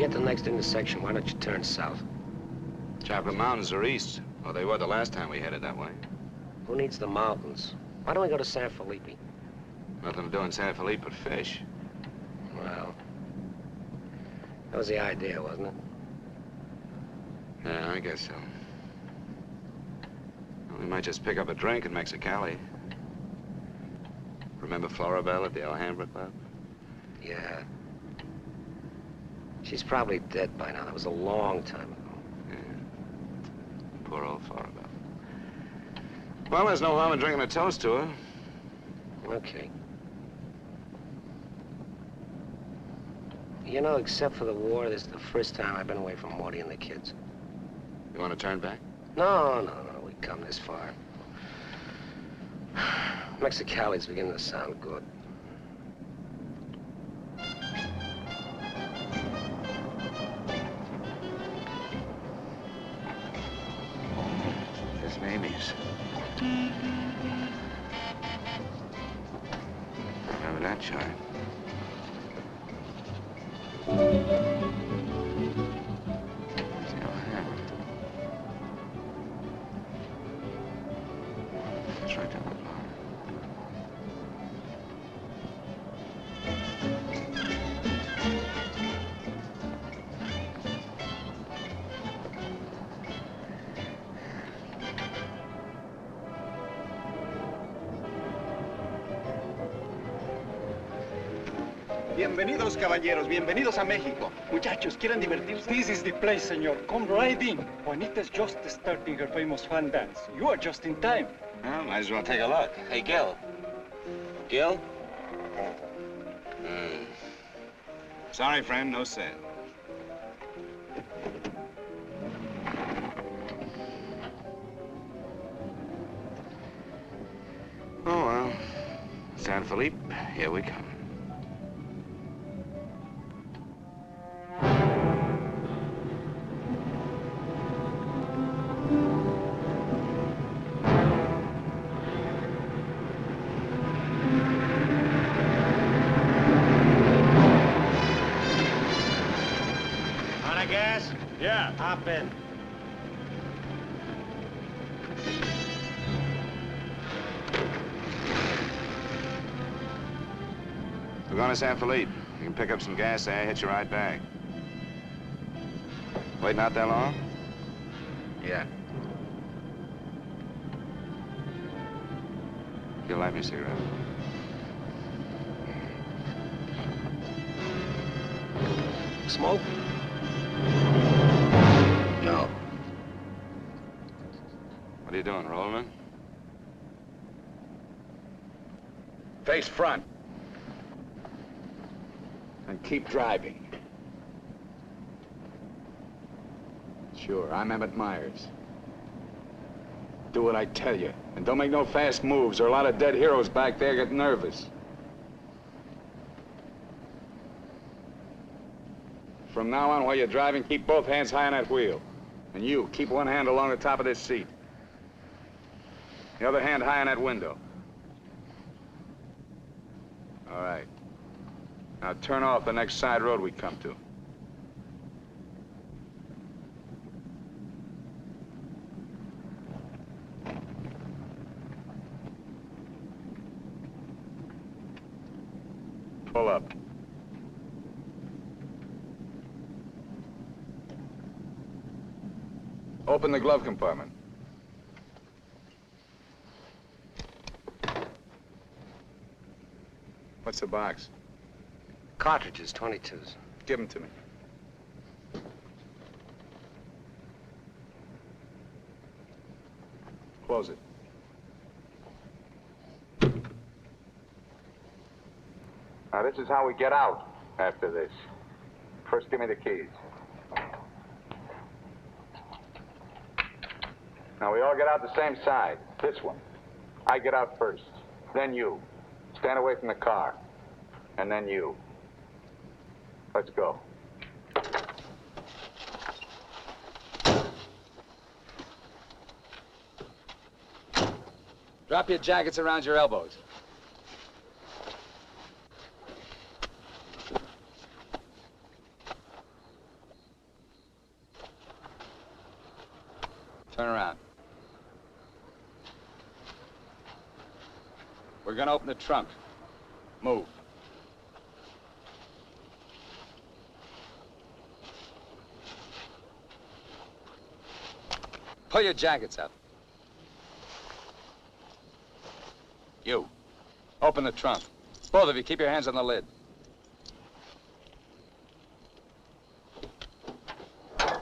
get to the next intersection, why don't you turn south? Chocolate Mountains are east. Well, they were the last time we headed that way. Who needs the mountains? Why don't we go to San Felipe? Nothing to do in San Felipe but fish. Well, that was the idea, wasn't it? Yeah, I guess so. Well, we might just pick up a drink in Mexicali. Remember Floribel at the Alhambra Club? Yeah. She's probably dead by now. That was a long time ago. Yeah. Poor old Floribel. Well, there's no harm in drinking a toast to her. Okay. You know, except for the war, this is the first time I've been away from Morty and the kids. You want to turn back? No. We've come this far. Mexicali's beginning to sound good. There's Mamie's. Remember that chart? It's the Alhambra. It's right down the block. Bienvenidos, caballeros. Bienvenidos a México. Muchachos, ¿quieren divertirse? This is the place, senor. Come right in. Juanita's just starting her famous fan dance. You are just in time. Well, might as well take a look. Hey, Gil. Gil? Sorry, friend, no sale. Oh, well. San Felipe, here we come. Yeah. Hop in. We're going to San Felipe. You can pick up some gas there, hitch you right back. Waiting out that long? Yeah. You'll light me a cigarette. Smoke? No. What are you doing, rolling? Face front. And keep driving. Sure, I'm Emmett Myers. Do what I tell you. And don't make no fast moves, or a lot of dead heroes back there get nervous. From now on, while you're driving, keep both hands high on that wheel. And you, keep one hand along the top of this seat. The other hand high on that window. All right. Now turn off the next side road we come to. Pull up. Open the glove compartment. What's the box? Cartridges, 22s. Give them to me. Close it. Now, this is how we get out after this. First, give me the keys. Now, we all get out the same side. This one. I get out first. Then you. Stand away from the car. And then you. Let's go. Drop your jackets around your elbows. Turn around. We're gonna open the trunk. Move. Pull your jackets up. You. Open the trunk. Both of you, keep your hands on the lid.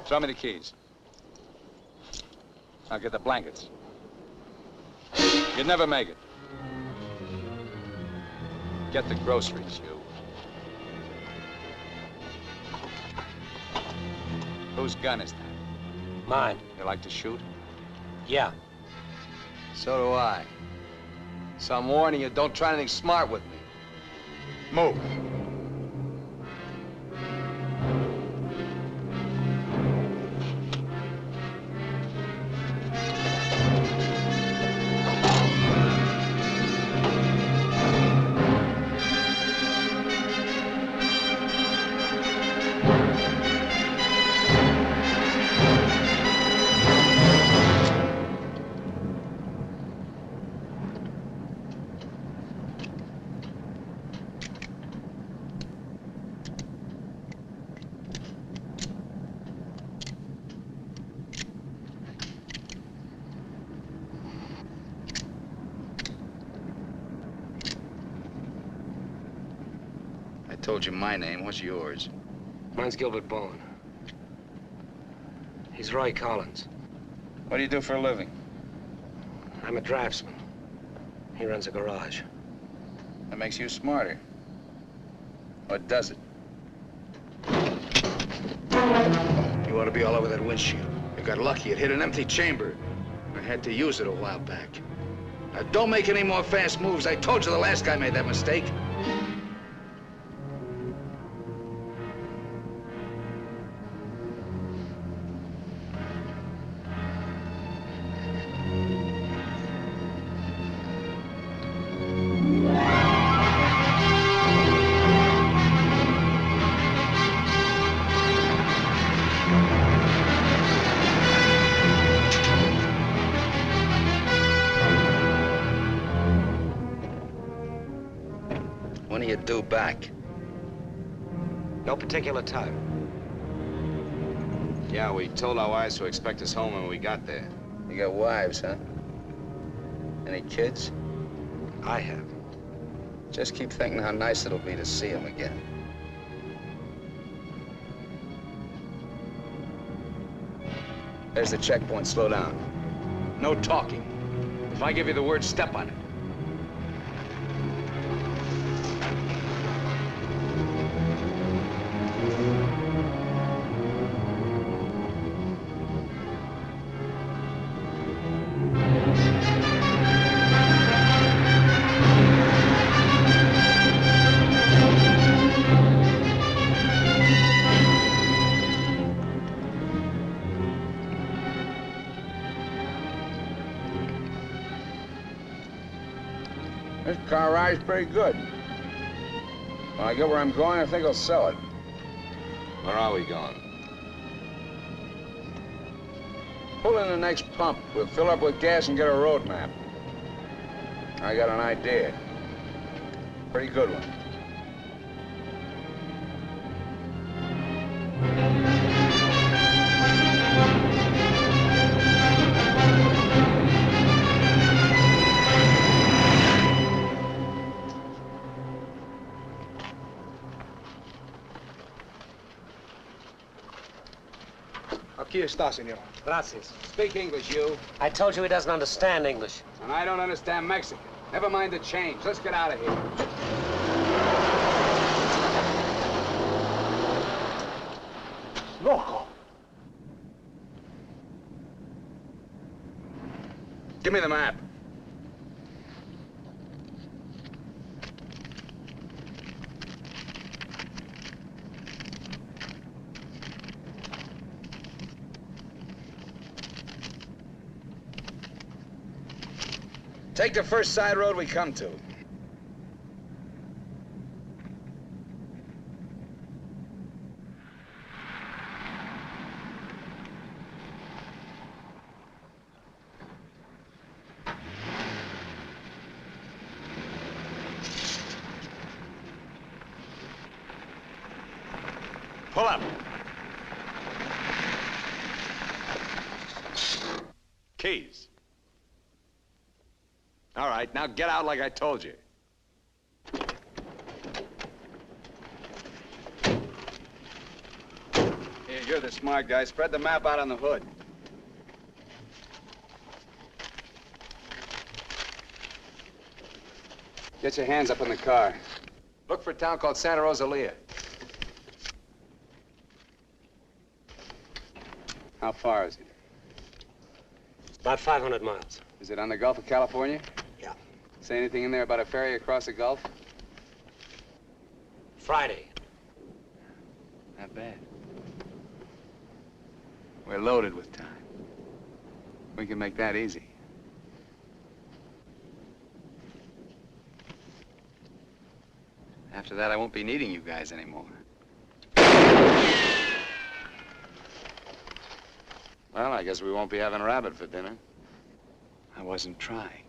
Throw me the keys. Now get the blankets. You'd never make it. Get the groceries, you. Whose gun is that? Mine. You like to shoot? Yeah. So do I. So I'm warning you, don't try anything smart with me. Move. I told you my name. What's yours? Mine's Gilbert Bowen. He's Roy Collins. What do you do for a living? I'm a draftsman. He runs a garage. That makes you smarter. Or does it? You ought to be all over that windshield. You got lucky. It hit an empty chamber. I had to use it a while back. Now, don't make any more fast moves. I told you the last guy made that mistake. When do you due back? No particular time. Yeah, we told our wives to expect us home when we got there. You got wives, huh? Any kids? I have. Just keep thinking how nice it'll be to see them again. There's the checkpoint. Slow down. No talking. If I give you the word, step on it. This car ride's pretty good. When I get where I'm going, I think I'll sell it. Where are we going? Pull in the next pump. We'll fill up with gas and get a road map. I got an idea. Pretty good one. Aquí está, senor. Gracias. Speak English, you. I told you he doesn't understand English. And I don't understand Mexican. Never mind the change. Let's get out of here. Loco. Give me the map. Take the first side road we come to. Pull up. Keys. All right, now get out like I told you. Here, you're the smart guy. Spread the map out on the hood. Get your hands up in the car. Look for a town called Santa Rosalia. How far is it? About 500 miles. Is it on the Gulf of California? Yeah. Say anything in there about a ferry across the Gulf? Friday. Not bad. We're loaded with time. We can make that easy. After that, I won't be needing you guys anymore. Well, I guess we won't be having rabbit for dinner. I wasn't trying.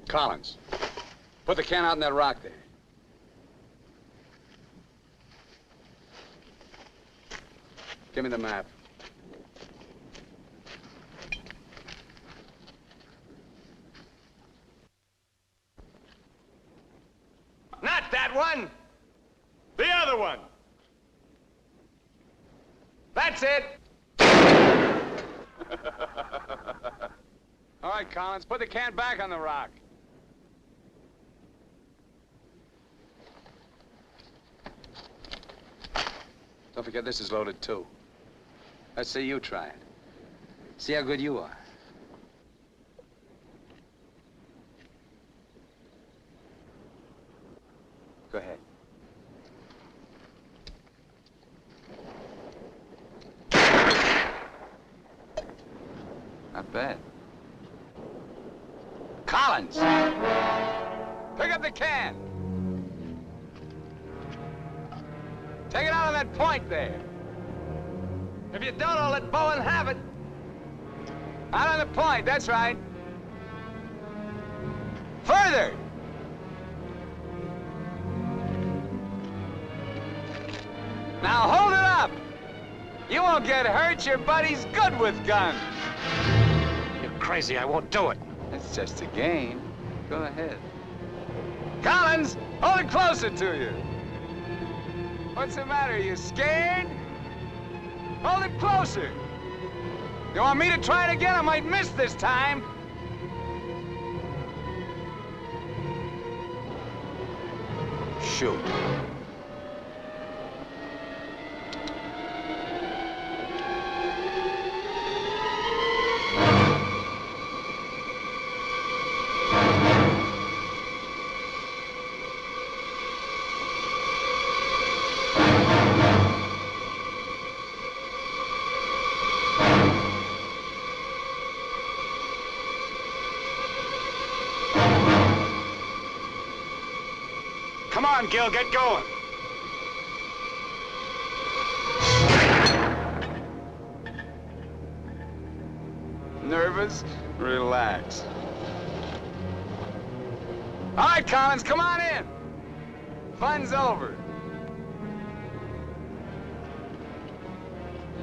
Collins, put the can out in that rock there. Give me the map. Not that one! The other one! That's it! All right, Collins, put the can back on the rock. Don't forget this is loaded, too. Let's see you try it. See how good you are. Go ahead. Not bad. Collins! Pick up the can! Take it out on that point there. If you don't, I'll let Bowen have it. Out on the point, that's right. Further! Now hold it up! You won't get hurt, your buddy's good with guns. You're crazy, I won't do it. It's just a game. Go ahead. Collins, hold it closer to you. What's the matter, you scared? Hold it closer. You want me to try it again? I might miss this time. Shoot. Come on, Gil, get going. Nervous? Relax. All right, Collins, come on in. Fun's over.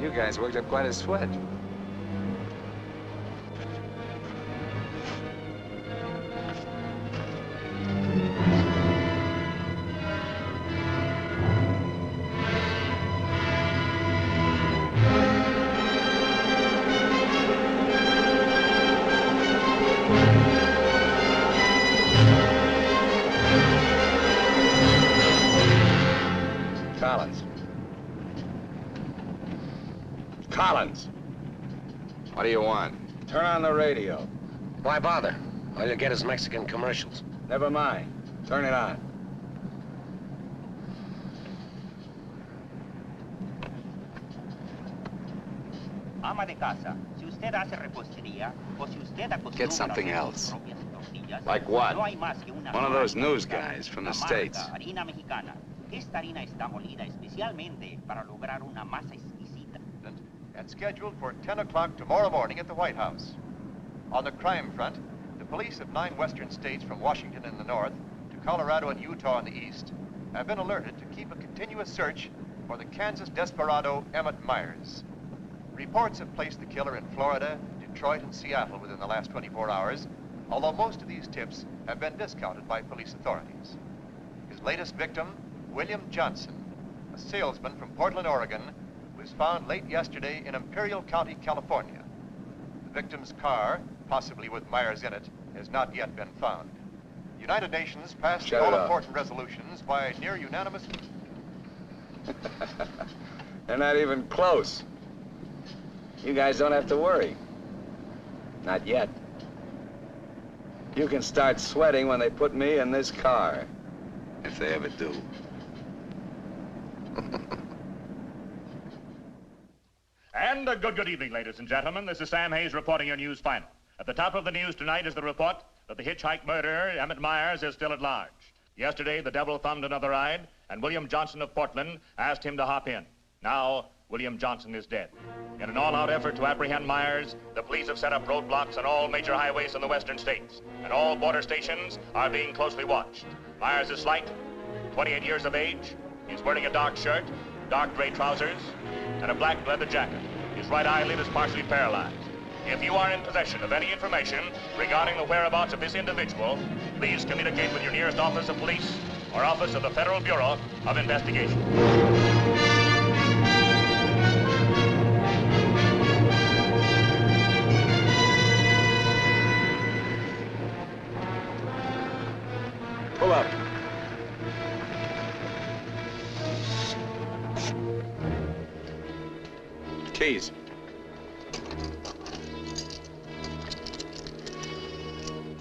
You guys worked up quite a sweat. Collins. What do you want? Turn on the radio. Why bother? All you get is Mexican commercials. Never mind. Turn it on. Ama de casa, si usted hace repostería o si usted acostumbra Get something hacer else. sus propias tortillas, Like what? no hay más que una One of sola those news marca, guys from the la marca States. Harina mexicana. Esta harina está molida especialmente para lograr una masa exquisita. And scheduled for 10 o'clock tomorrow morning at the White House. On the crime front, the The police of 9 western states from Washington in the north to Colorado and Utah in the east have been alerted to keep a continuous search for the Kansas desperado Emmett Myers. Reports have placed the killer in Florida, Detroit, and Seattle within the last 24 hours, although most of these tips have been discounted by police authorities. His latest victim, William Johnson, a salesman from Portland, Oregon, was found late yesterday in Imperial County, California. The victim's car, possibly with Myers in it, has not yet been found. The United Nations passed the all-important resolutions by near unanimous... They're not even close. You guys don't have to worry. Not yet. You can start sweating when they put me in this car. If they ever do. And a good evening, ladies and gentlemen. This is Sam Hayes reporting your news final. At the top of the news tonight is the report that the hitchhike murderer, Emmett Myers, is still at large. Yesterday, the devil thumbed another ride, and William Johnson of Portland asked him to hop in. Now, William Johnson is dead. In an all-out effort to apprehend Myers, the police have set up roadblocks on all major highways in the western states, and all border stations are being closely watched. Myers is slight, 28 years of age. He's wearing a dark shirt, dark gray trousers, and a black leather jacket. His right eyelid is partially paralyzed. If you are in possession of any information regarding the whereabouts of this individual, please communicate with your nearest office of police or office of the Federal Bureau of Investigation. Pull up. Keys.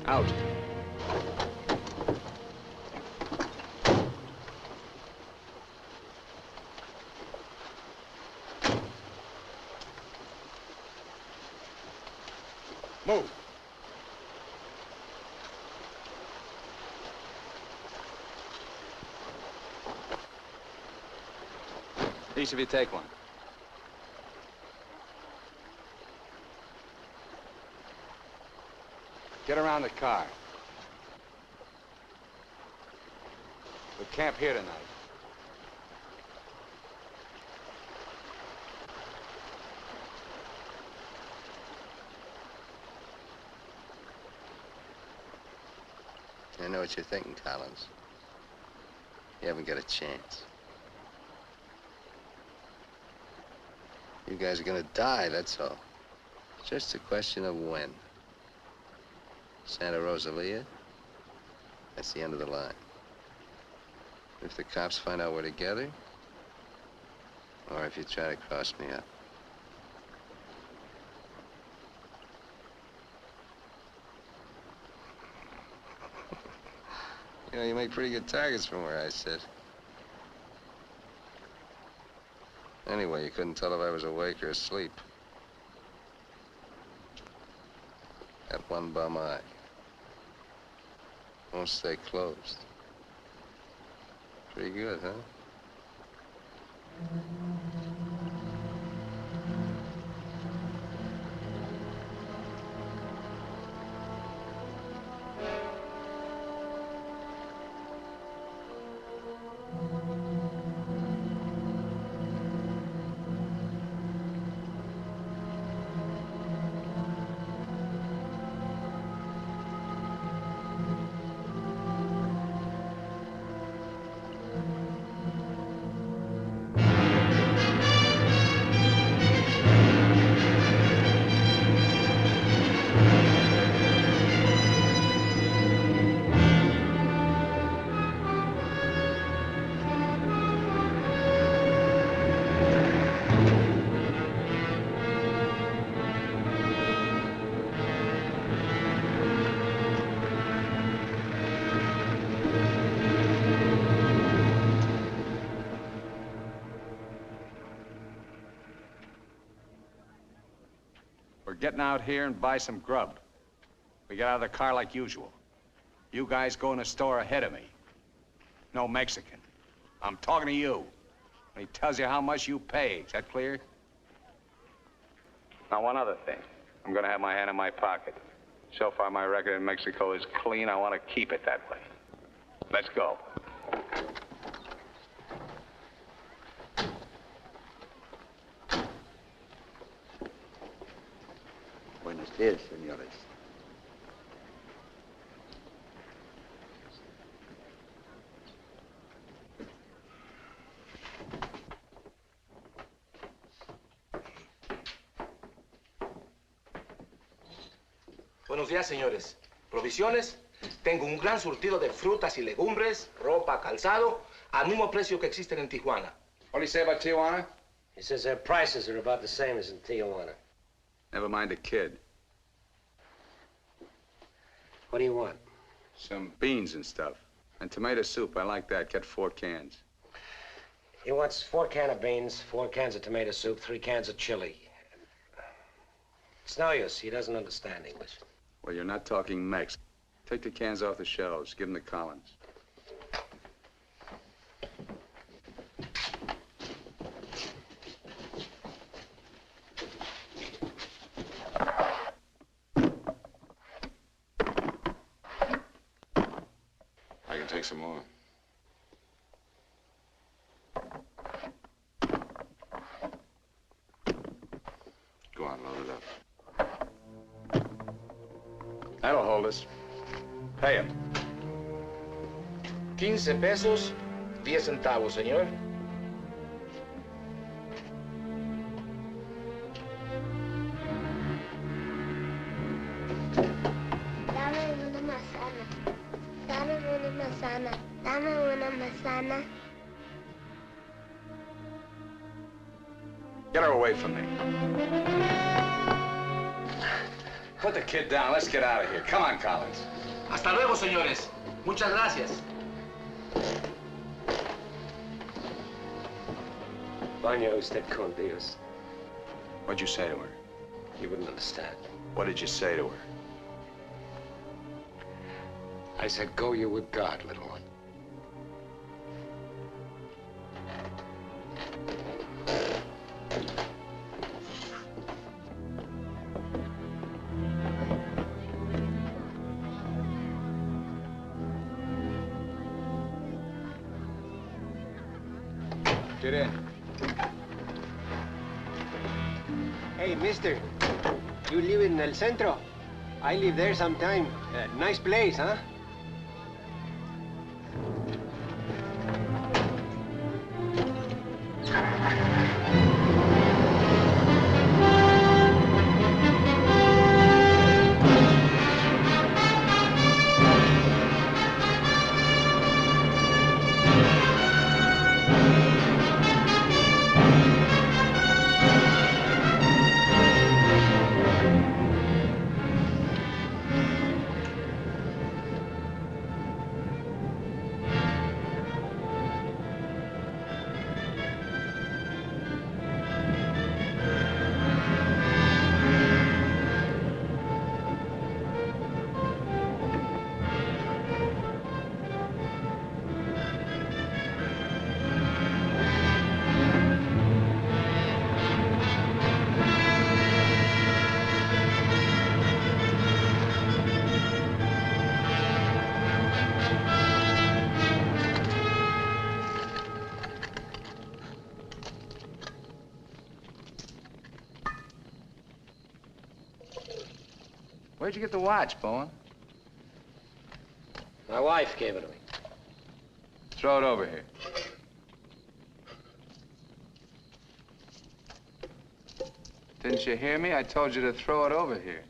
Out. Move. Each of you take one. Get around the car. We'll camp here tonight. I know what you're thinking, Collins. You haven't got a chance. You guys are gonna die, that's all. It's just a question of when. Santa Rosalia, that's the end of the line. If the cops find out we're together, or if you try to cross me up. You know, you make pretty good targets from where I sit. Anyway, you couldn't tell if I was awake or asleep. Got one bum eye. Won't stay closed. Pretty good, huh? We're getting out here and buy some grub. We get out of the car like usual. You guys go in the store ahead of me. No Mexican. I'm talking to you. And he tells you how much you pay. Is that clear? Now, one other thing. I'm gonna have my hand in my pocket. So far, my record in Mexico is clean. I want to keep it that way. Let's go. Buenos días, señores. Buenos días, señores. ¿Provisiones? Tengo un gran surtido de frutas y legumbres, ropa, calzado, al mismo precio que existen en Tijuana. What do you say about Tijuana? He says their prices are about the same as in Tijuana. Never mind the kid. What do you want? Some beans and stuff. And tomato soup. I like that. Get 4 cans. He wants 4 cans of beans, 4 cans of tomato soup, 3 cans of chili. It's no use. He doesn't understand English. Well, you're not talking Mex. Take the cans off the shelves. Give them to Collins. I can take some more. Go on, load it up. That'll hold us. Pay him. 15 pesos, 10 centavos, señor. Dame una manzana. Dame una manzana. Dame una manzana. Get her away from me. Put the kid down. Let's get out of here. Come on, Collins. Hasta luego, señores. Muchas gracias. Vaya usted con Dios. What'd you say to her? You wouldn't understand. What did you say to her? I said, go you with God, little one. Get in. Hey, mister. You live in El Centro? I live there sometime. Nice place, huh? Where'd you get the watch, Bowen? My wife gave it to me. Throw it over here. Didn't you hear me? I told you to throw it over here.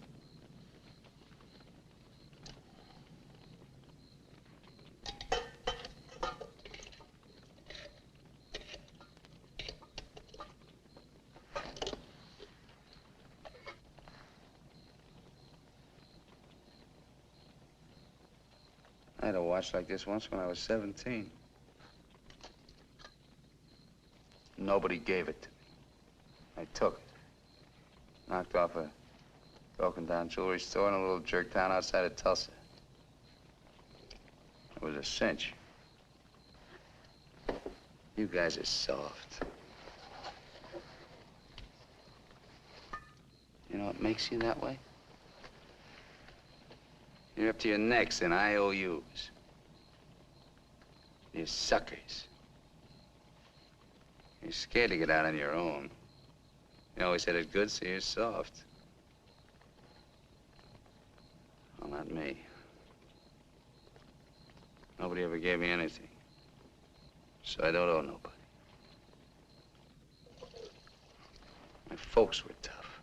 I had a watch like this once when I was 17. Nobody gave it to me. I took it. Knocked off a broken-down jewelry store in a little jerk town outside of Tulsa. It was a cinch. You guys are soft. You know what makes you that way? You're up to your necks in IOUs. You're suckers. You're scared to get out on your own. You always had it good, so you're soft. Well, not me. Nobody ever gave me anything. So I don't owe nobody. My folks were tough.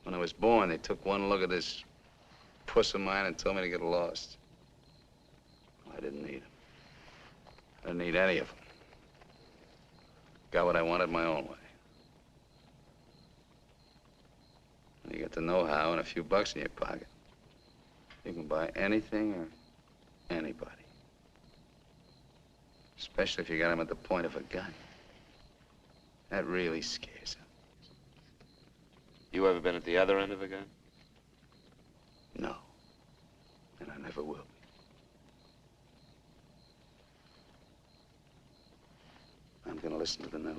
When I was born, they took one look at this puss of mine and told me to get lost. Well, I didn't need them. I didn't need any of them. Got what I wanted my own way. When you get the know-how and a few bucks in your pocket, you can buy anything or anybody. Especially if you got them at the point of a gun. That really scares them. You ever been at the other end of a gun? No. And I never will be. I'm gonna listen to the news.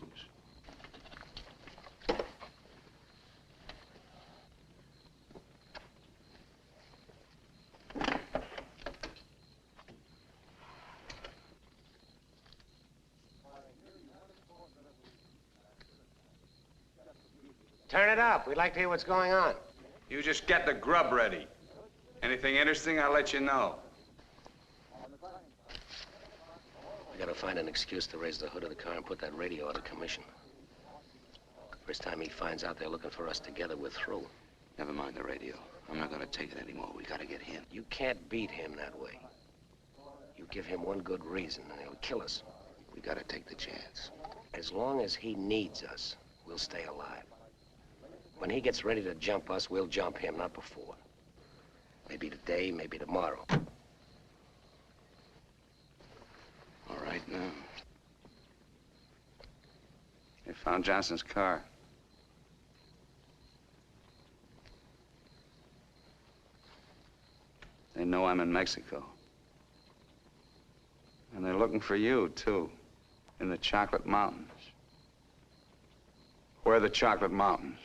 Turn it up. We'd like to hear what's going on. You just get the grub ready. Anything interesting, I'll let you know. We gotta find an excuse to raise the hood of the car and put that radio out of commission. First time he finds out they're looking for us together, we're through. Never mind the radio. I'm not gonna take it anymore. We gotta get him. You can't beat him that way. You give him one good reason and he'll kill us. We gotta take the chance. As long as he needs us, we'll stay alive. When he gets ready to jump us, we'll jump him, not before. Maybe today, maybe tomorrow. All right, now. They found Johnson's car. They know I'm in Mexico. And they're looking for you, too, in the Chocolate Mountains. Where are the Chocolate Mountains?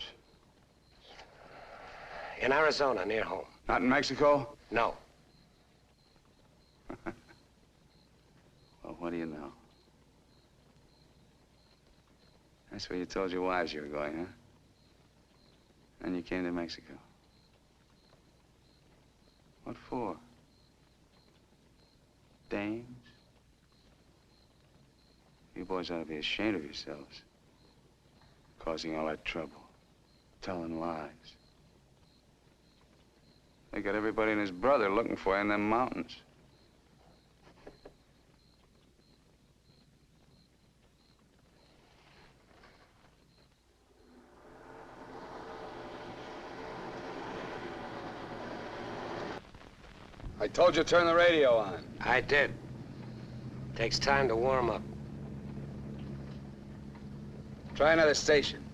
In Arizona, near home. Not in Mexico? No. Well, what do you know? That's where you told your wives you were going, huh? And you came to Mexico. What for? Dames? You boys ought to be ashamed of yourselves. Causing all that trouble. Telling lies. They got everybody and his brother looking for you in them mountains. I told you to turn the radio on. I did. Takes time to warm up. Try another station.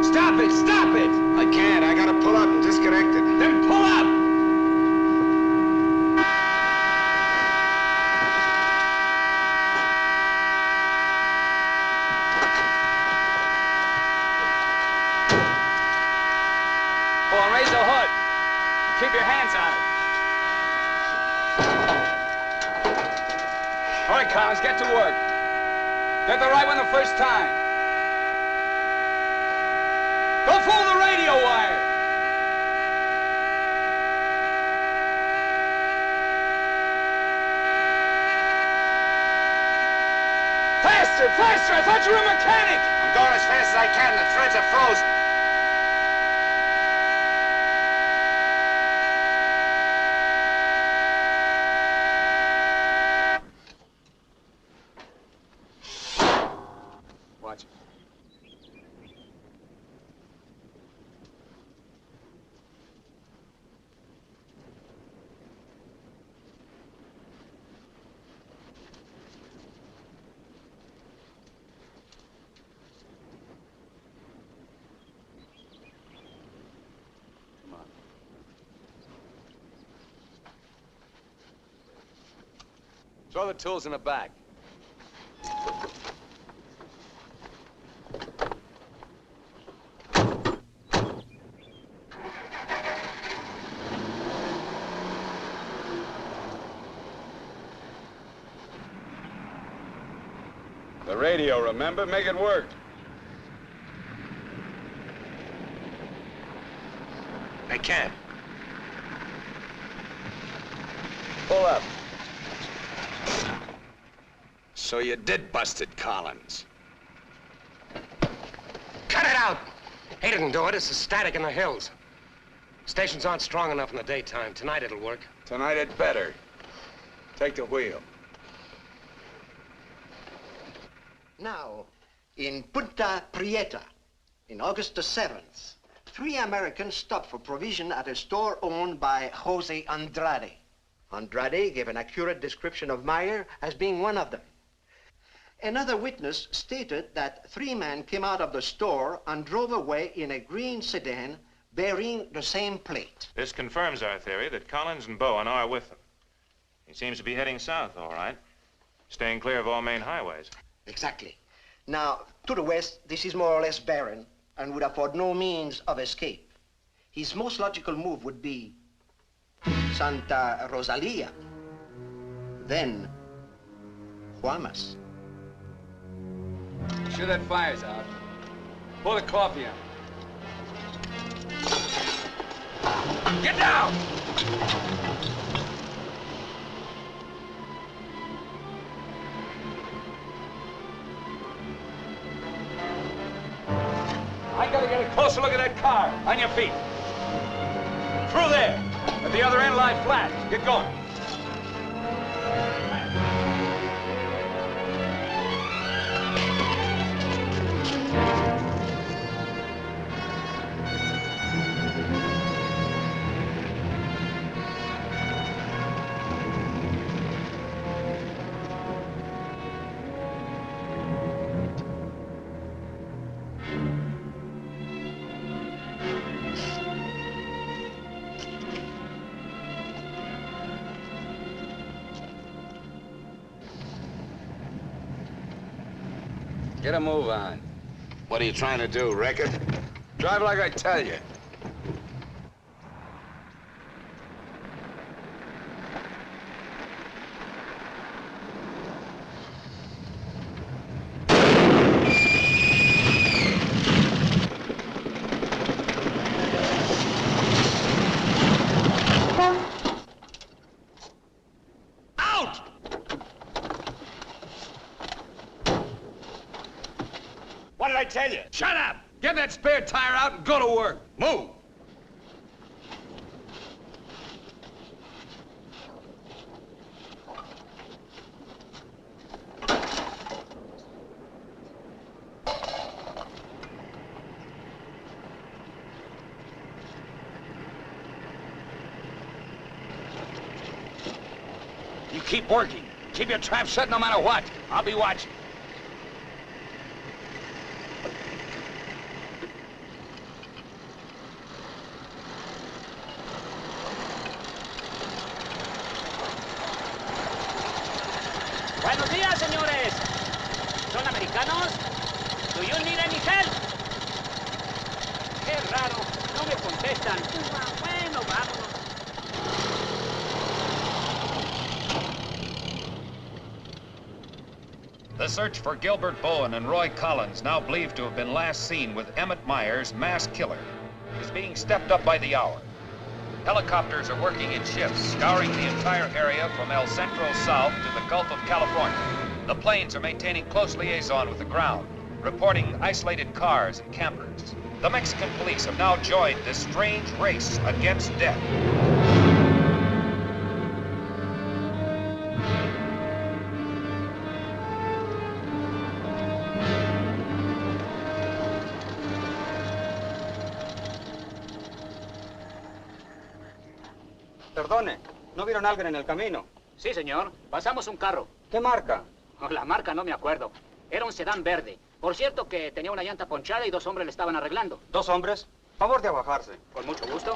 Stop it! Stop it! I can't. I gotta pull up and disconnect it. Then pull up! Go on, raise the hood. Keep your hands on it. All right, Collins, get to work. Get the right one the first time. Don't fool the radio wire! Faster, faster! I thought you were a mechanic! I'm going as fast as I can. The threads are frozen. Watch it. Throw the tools in the back. The radio, remember? Make it work. They can't. Pull up. So you did bust it, Collins. Cut it out! He didn't do it. It's the static in the hills. Stations aren't strong enough in the daytime. Tonight it'll work. Tonight it better. Take the wheel. Now, in Punta Prieta, in August the 7th, 3 Americans stopped for provision at a store owned by Jose Andrade. Andrade gave an accurate description of Meyer as being one of them. Another witness stated that 3 men came out of the store and drove away in a green sedan bearing the same plate. This confirms our theory that Collins and Bowen are with them. He seems to be heading south, all right, staying clear of all main highways. Exactly. Now, to the west, this is more or less barren and would afford no means of escape. His most logical move would be Santa Rosalia, then Guamas. Sure that fire's out. Pour the coffee on. Get down! I gotta get a closer look at that car. On your feet. Through there. At the other end, lie flat. Get going. Get a move on. What are you trying to do, wreck it? Drive like I tell you. What did I tell you? Shut up! Get that spare tire out and go to work. Move! You keep working. Keep your trap shut no matter what. I'll be watching. Buenos días, señores. ¿Son americanos? Do you need any help? Qué raro. No me contestan. Bueno, vámonos. The search for Gilbert Bowen and Roy Collins, now believed to have been last seen with Emmett Myers, mass killer, is being stepped up by the hour. Helicopters are working in shifts, scouring the entire area from El Centro south to the Gulf of California. The planes are maintaining close liaison with the ground, reporting isolated cars and campers. The Mexican police have now joined this strange race against death. Perdone, ¿no vieron a alguien en el camino? Sí, señor. Pasamos un carro. ¿Qué marca? Oh, la marca no me acuerdo. Era un sedán verde. Por cierto que tenía una llanta ponchada y 2 hombres le estaban arreglando. ¿2 hombres? Favor de abajarse. Con mucho gusto.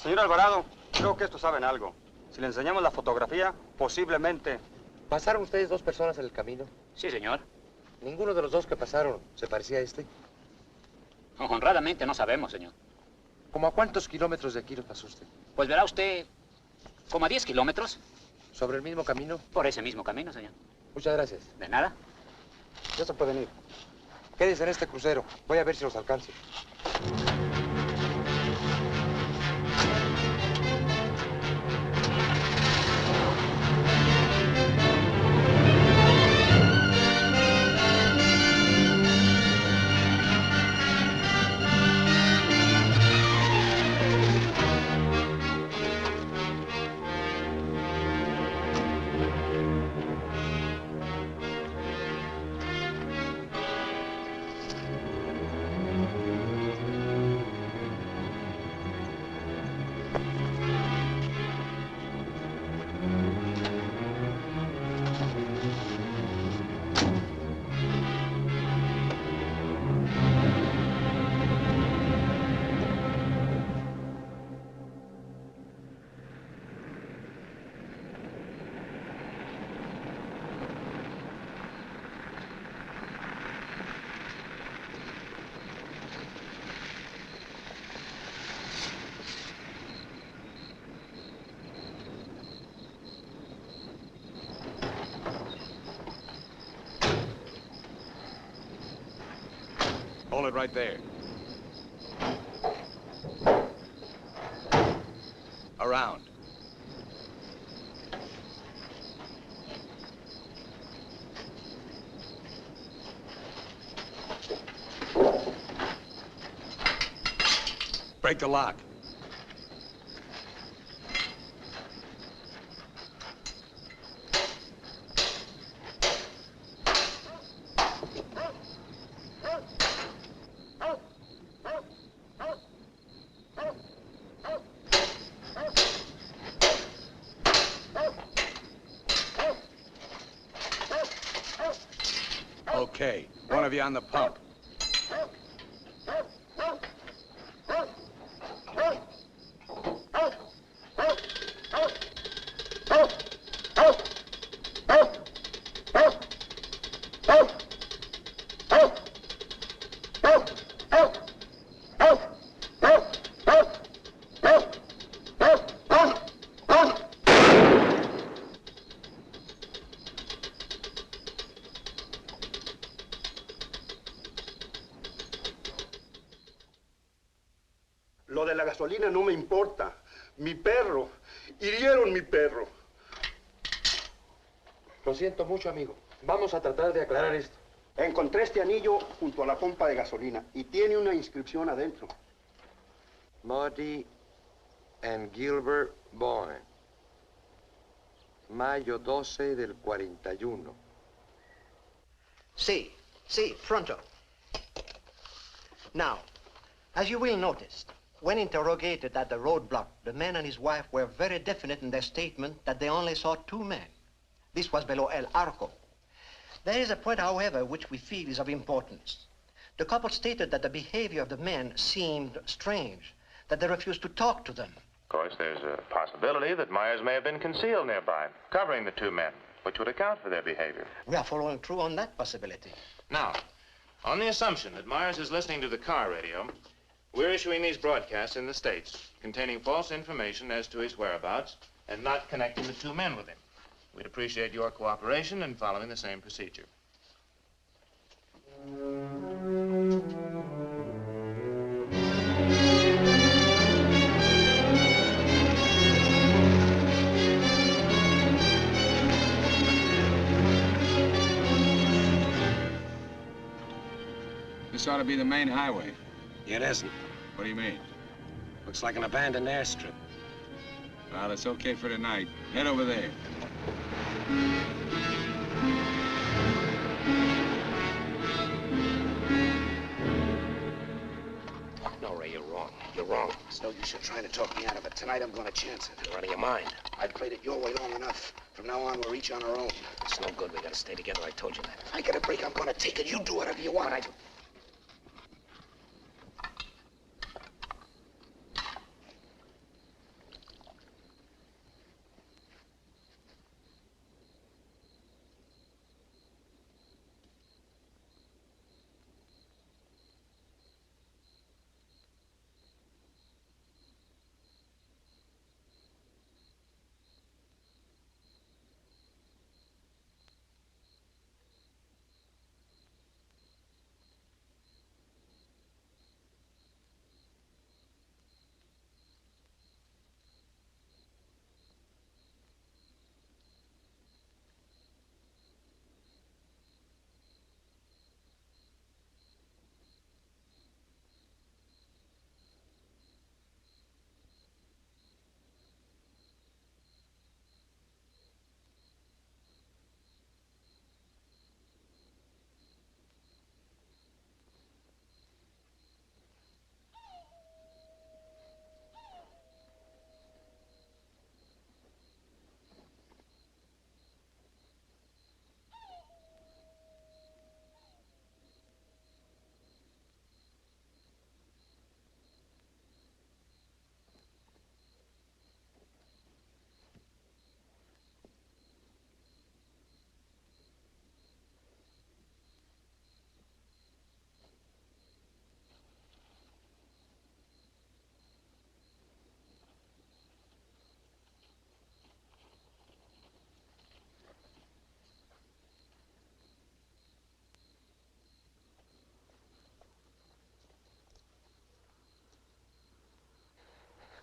Señor Alvarado, creo que estos saben algo. Si le enseñamos la fotografía, posiblemente... ¿Pasaron ustedes 2 personas en el camino? Sí, señor. ¿Ninguno de los 2 que pasaron se parecía a este? Honradamente no sabemos, señor. ¿Cómo a cuántos kilómetros de aquí lo pasó usted? Pues verá usted, como a 10 kilómetros. ¿Sobre el mismo camino? Por ese mismo camino, señor. Muchas gracias. De nada. Ya se pueden ir. Quédense en este crucero. Voy a ver si los alcanzo. Hold it right there. Around. Break the lock. Okay, one of you on the pump. Lo de la gasolina no me importa. Mi perro. Hirieron mi perro. Lo siento mucho, amigo. Vamos a tratar de aclarar esto. Encontré este anillo junto a la pompa de gasolina y tiene una inscripción adentro. Maudie and Gilbert Bowen. Mayo 12 del 41. Sí, pronto. Now, as you will notice, when interrogated at the roadblock, the man and his wife were very definite in their statement that they only saw two men. This was below El Arco. There is a point, however, which we feel is of importance. The couple stated that the behavior of the men seemed strange, that they refused to talk to them. Of course, there's a possibility that Myers may have been concealed nearby, covering the two men, which would account for their behavior. We are following through on that possibility. Now, on the assumption that Myers is listening to the car radio, we're issuing these broadcasts in the States containing false information as to his whereabouts and not connecting the two men with him. We'd appreciate your cooperation in following the same procedure. This ought to be the main highway. It isn't. What do you mean? Looks like an abandoned airstrip. Well, it's okay for tonight. Head over there. No, Ray, you're wrong. You're wrong. It's no use you trying to talk me out of it. Tonight I'm going to chance it. You're out of your mind. I've played it your way long enough. From now on, we're each on our own. It's no good. We gotta stay together. I told you that. If I get a break, I'm going to take it. You do whatever you want.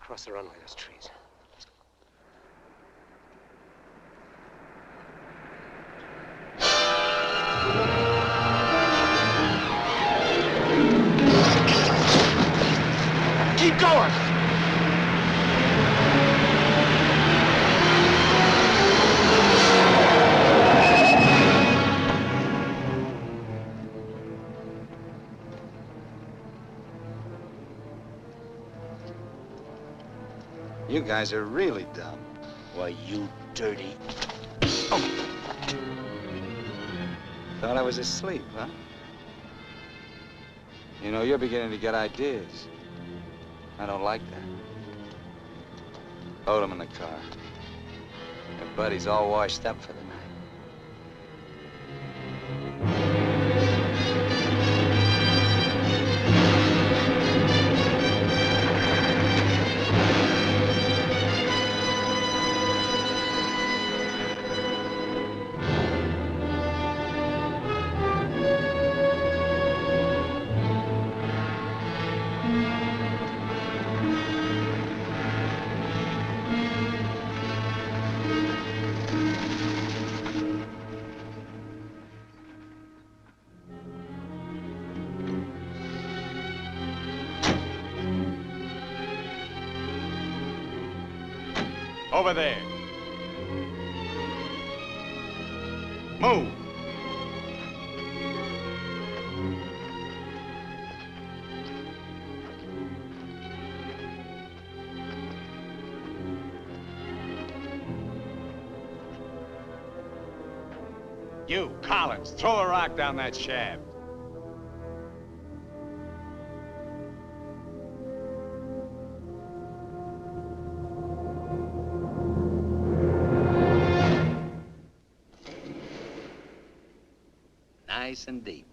Across the runway, those trees. Keep going! You guys are really dumb. Why, you dirty... Thought I was asleep, huh? You know, you're beginning to get ideas. I don't like that. Load him in the car. Your buddy's all washed up for the night. Over there. Move. You, Collins, throw a rock down that shaft. Nice and deep.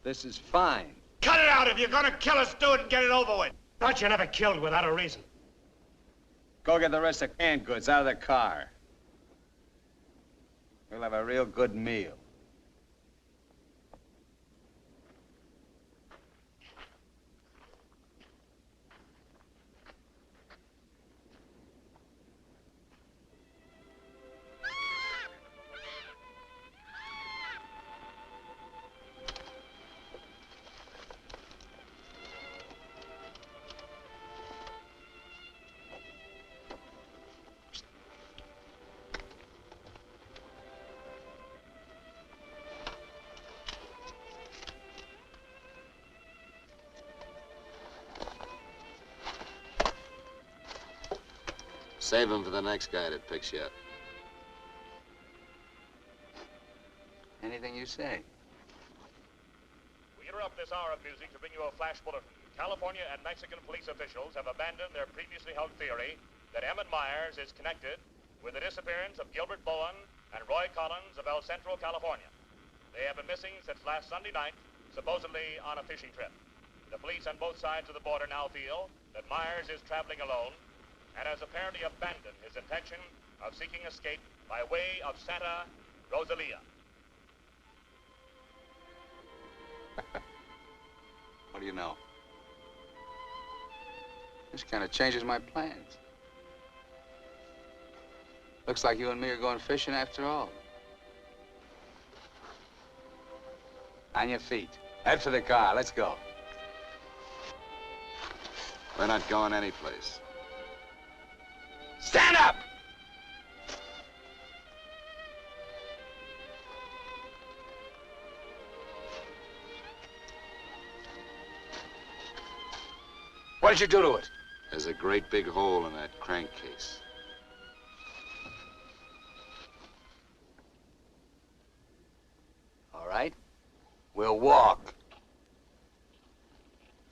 This is fine. Cut it out! If you're gonna kill us, do it and get it over with. Thought you never killed without a reason. Go get the rest of canned goods out of the car. We'll have a real good meal. Save him for the next guy that picks you up. Anything you say. We interrupt this hour of music to bring you a flash bulletin. California and Mexican police officials have abandoned their previously held theory that Emmett Myers is connected with the disappearance of Gilbert Bowen and Roy Collins of El Centro, California. They have been missing since last Sunday night, supposedly on a fishing trip. The police on both sides of the border now feel that Myers is traveling alone and has apparently abandoned his intention of seeking escape by way of Santa Rosalia. What do you know? This kind of changes my plans. Looks like you and me are going fishing after all. On your feet. Head for the car. Let's go. We're not going anyplace. Stand up! What did you do to it? There's a great big hole in that crankcase. All right. We'll walk.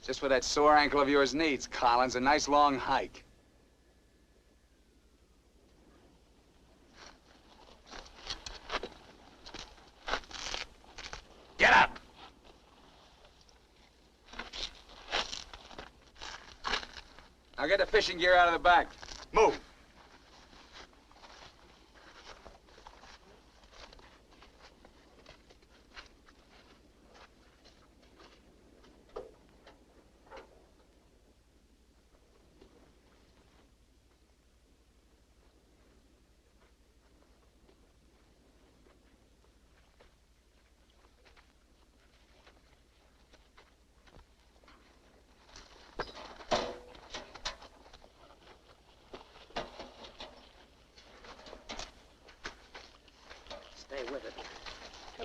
Just what that sore ankle of yours needs, Collins. A nice long hike. Get up! Now get the fishing gear out of the back. Move.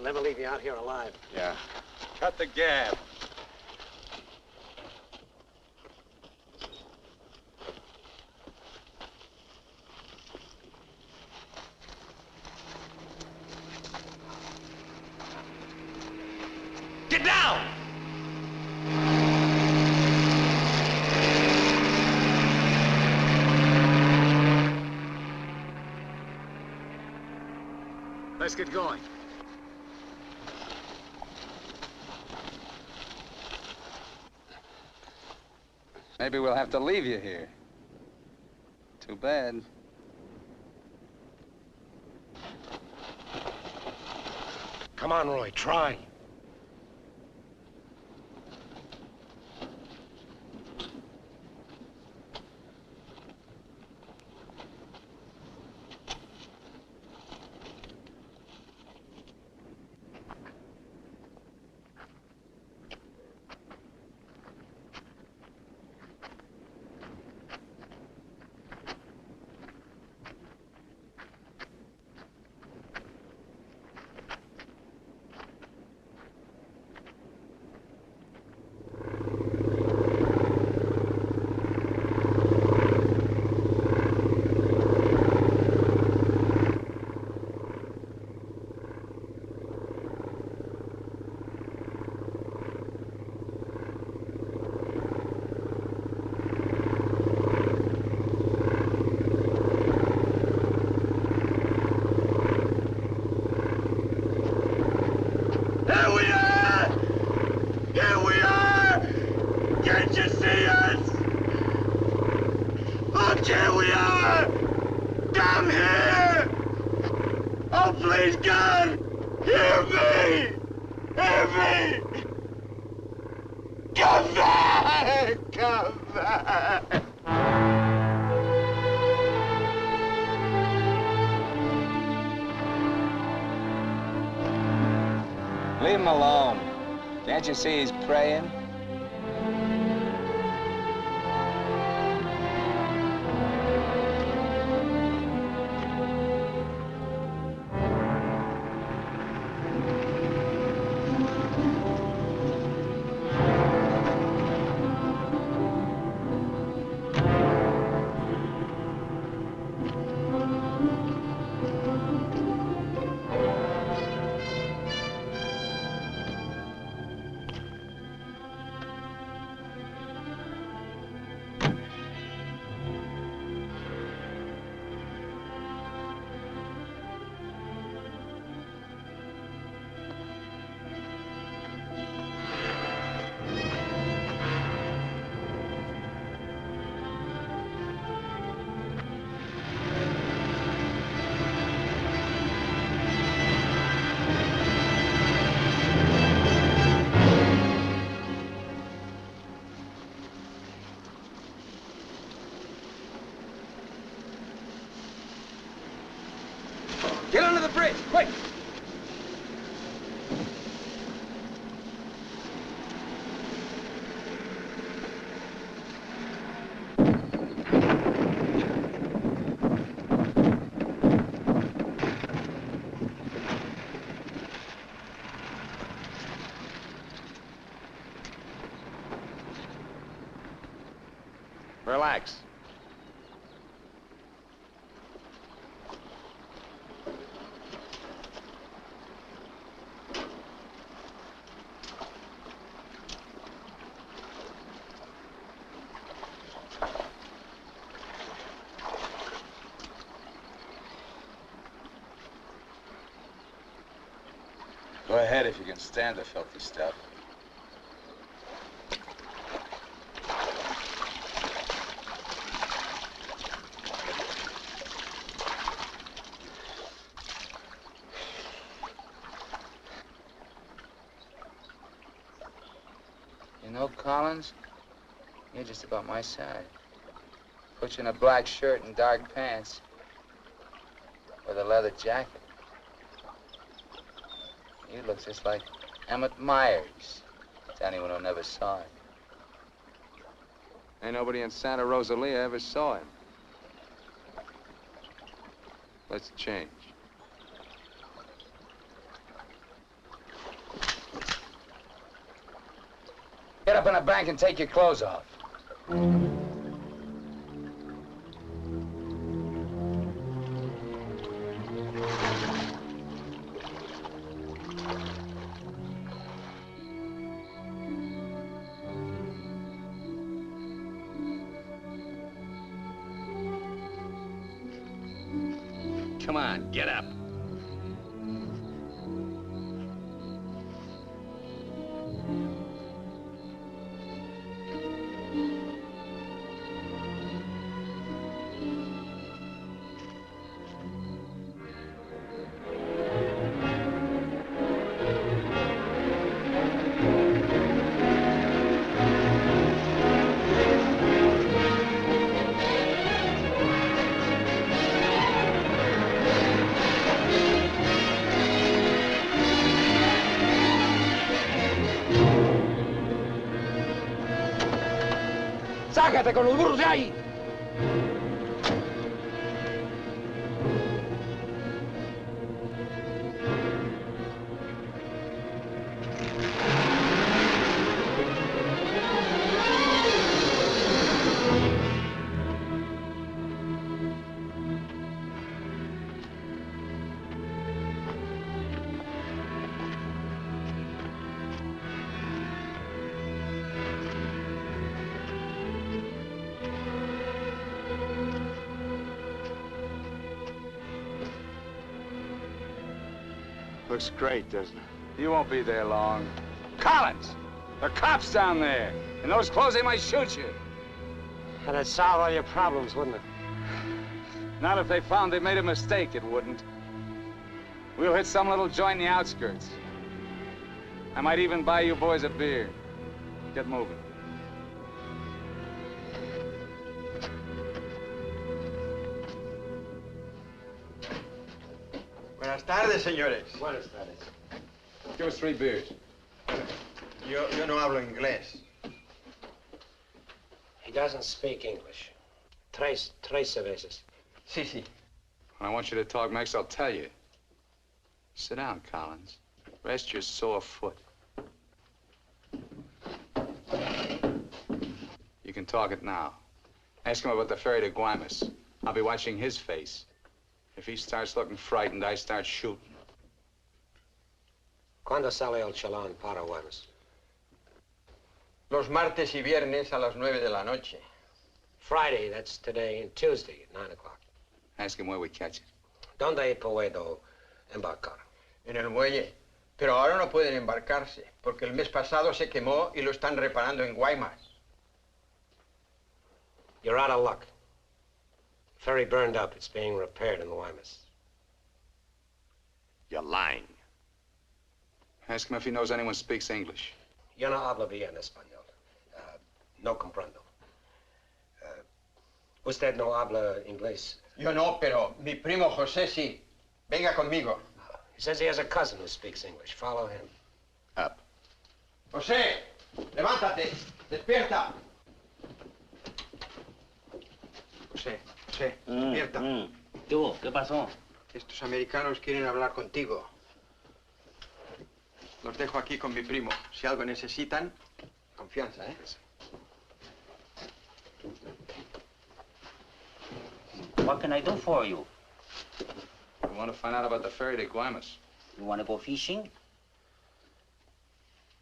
never leave you out here alive. Yeah. Cut the gab. Get down! Let's get going. Maybe we'll have to leave you here. Too bad. Come on, Roy, try. Leave him alone. Can't you see he's praying? Get under the bridge, quick! Relax. Go ahead if you can stand the filthy stuff. You know, Collins, you're just about my size. Put you in a black shirt and dark pants with a leather jacket. You look just like Emmett Myers, to anyone who never saw him. Ain't nobody in Santa Rosalia ever saw him. Let's change. Get up in the bank and take your clothes off. Come on, get up. ¡Sácate con los burros de ahí! Looks great, doesn't it? You won't be there long. Collins! There are cops down there. In those clothes, they might shoot you. That'd solve all your problems, wouldn't it? Not if they found they made a mistake, it wouldn't. We'll hit some little joint in the outskirts. I might even buy you boys a beer. Get moving. Buenas tardes, señores. Buenas tardes. Give us 3 beers. Yo no hablo inglés. He doesn't speak English. Tres veces. Sí, sí. When I want you to talk Mex, I'll tell you. Sit down, Collins. Rest your sore foot. You can talk it now. Ask him about the ferry to Guaymas. I'll be watching his face. If he starts looking frightened, I start shooting. ¿Cuándo sale el chalán para Guaymas? Los martes y viernes a las 9 de la noche. Friday, that's today, and Tuesday at 9 o'clock. Ask him where we catch it. ¿Dónde puedo embarcar? En el muelle. Pero ahora no pueden embarcarse, porque el mes pasado se quemó y lo están reparando en Guaymas. You're out of luck. Ferry burned up. It's being repaired in the Guaymas. You're lying. Ask him if he knows anyone speaks English. Yo no hablo bien español. No comprendo. Usted no habla inglés. Yo no, pero mi primo José sí. Venga conmigo. He says he has a cousin who speaks English. Follow him. Up. José, levántate. Despierta. José, despierta. ¿Qué pasó? Estos americanos quieren hablar contigo. Los dejo aquí con mi primo. Si algo necesitan, confianza, ¿eh? What can I do for you? We want to find out about the ferry to Guaymas. You want to go fishing?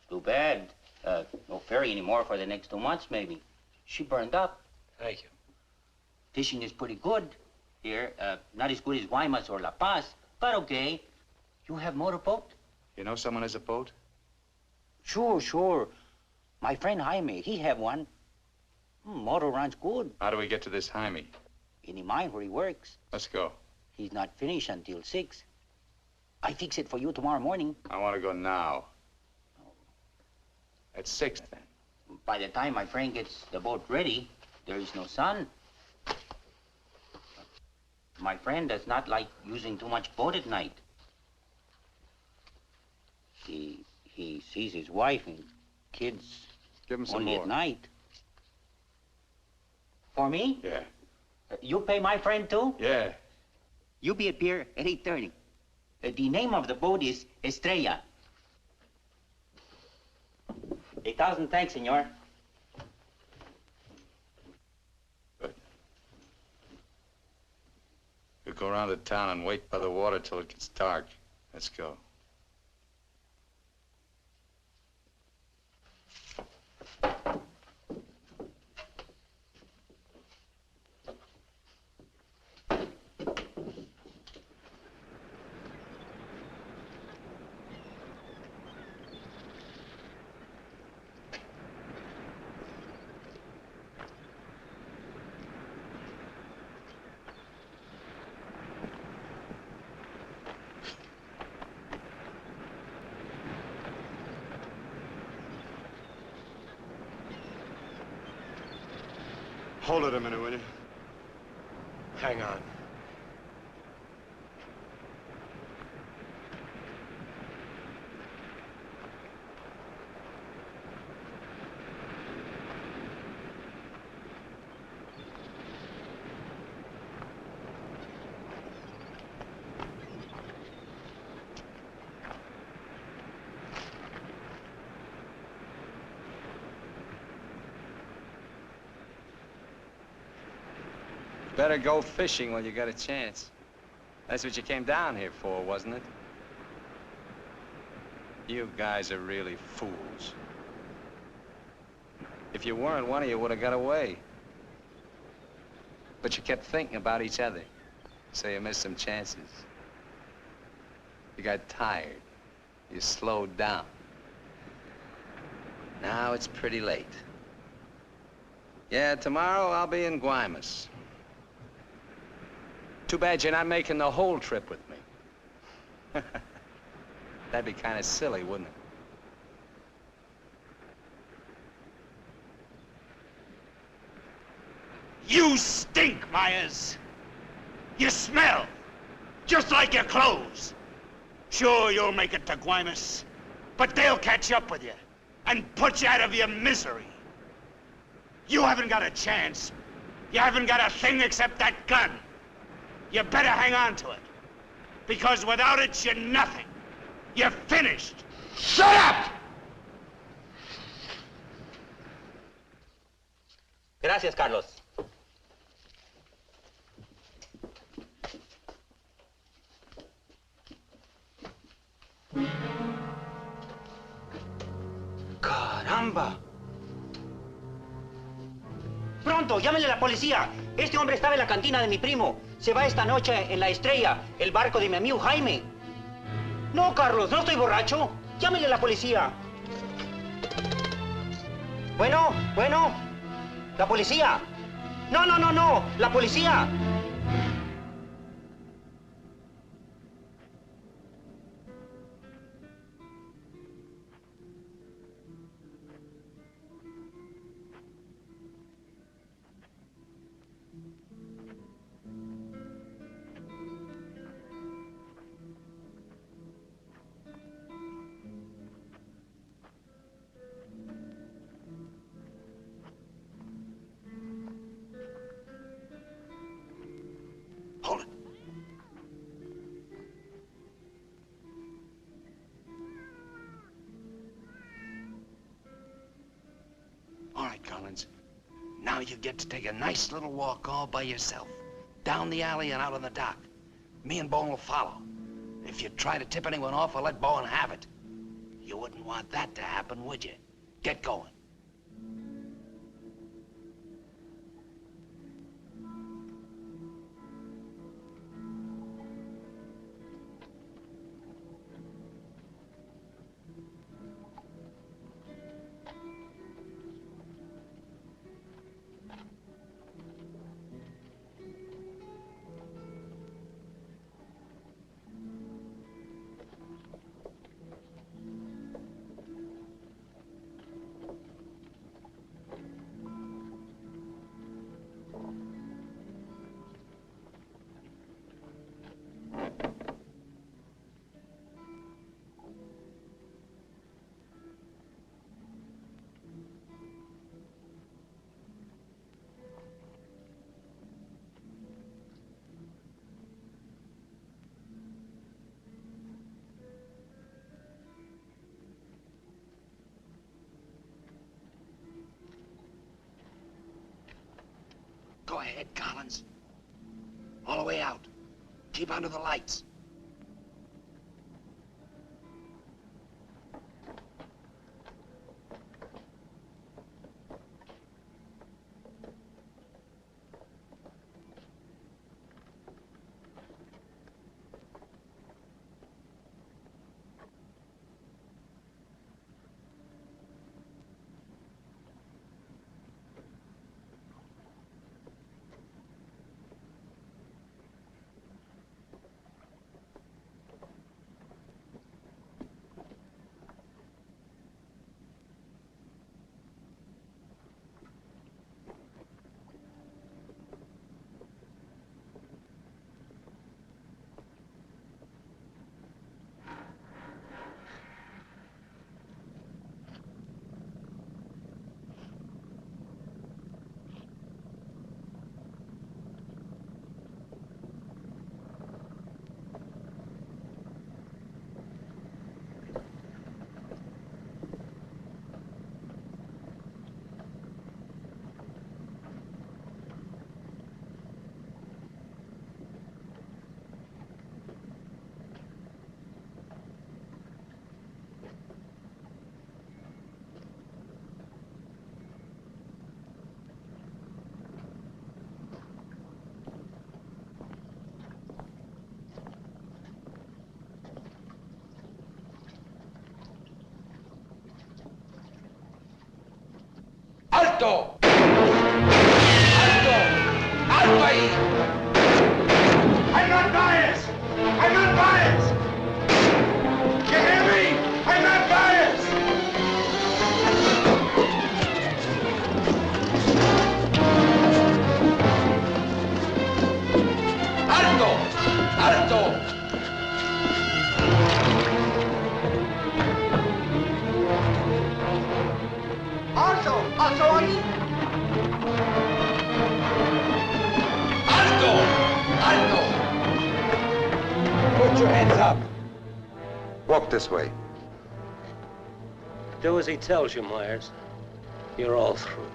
Too bad. No ferry anymore for the next 2 months, maybe. She burned up. Thank you. Fishing is pretty good here. Not as good as Guaymas or La Paz, but okay. You have motorboat? You know someone has a boat? Sure. My friend Jaime, he have one. Motor runs good. How do we get to this Jaime? In the mine where he works. Let's go. He's not finished until 6. I fix it for you tomorrow morning. I want to go now. At 6, then. By the time my friend gets the boat ready, there is no sun. My friend does not like using too much boat at night. He sees his wife and kids Give him some only more. at night. For me? Yeah. You pay my friend too? Yeah. You be at pier at 8:30. The name of the boat is Estrella. 1,000 thanks, senor. We'll go around to town and wait by the water till it gets dark. Let's go. Hold it a minute, will you? Hang on. Better go fishing while you got a chance. That's what you came down here for, wasn't it? You guys are really fools. If you weren't, one of you would have got away. But you kept thinking about each other, so you missed some chances. You got tired. You slowed down. Now it's pretty late. Yeah, tomorrow I'll be in Guaymas. Too bad you're not making the whole trip with me. That'd be kind of silly, wouldn't it? You stink, Myers. You smell, just like your clothes. Sure, you'll make it to Guaymas, but they'll catch up with you and put you out of your misery. You haven't got a chance. You haven't got a thing except that gun. You better hang on to it, because without it, you're nothing. You're finished. Shut up! Gracias, Carlos. Caramba. Pronto, llámenle a la policía. Este hombre estaba en la cantina de mi primo. Se va esta noche en la Estrella, el barco de mi amigo Jaime. No, Carlos, no estoy borracho. Llámenle a la policía. Bueno, la policía. No, la policía. All right, Collins. Now you get to take a nice little walk all by yourself. Down the alley and out on the dock. Me and Bowen will follow. If you try to tip anyone off, I'll let Bowen have it. You wouldn't want that to happen, would you? Get going. ahead, Collins. All the way out. Keep under the lights. ¡Alto! ¡Alto! ¡Alto ahí! I'm not biased! I'm not biased! You hear me? I'm not biased! ¡Alto! ¡Alto! ¡Alto ahí! ¡Alto! ¡Alto! Put your hands up. Walk this way. Do as he tells you, Myers. You're all through.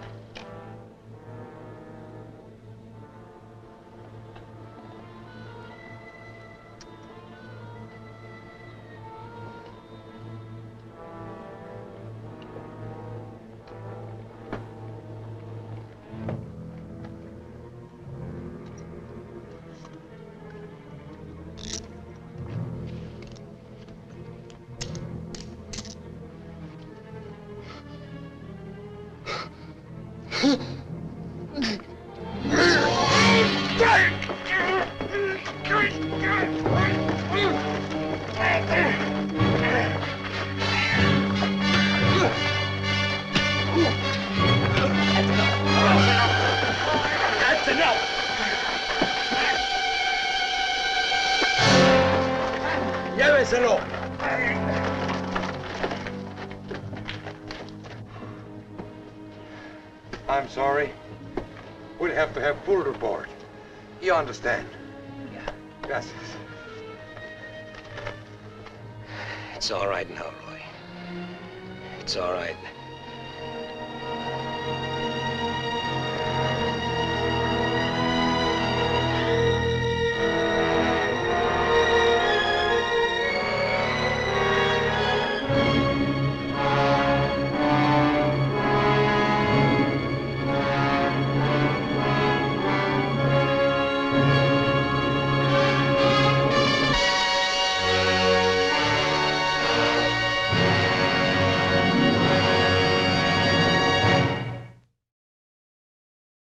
Lléveselo. I'm sorry. We'll have to have full report. You understand? Yeah. Gracias. It's all right now, Roy. It's all right.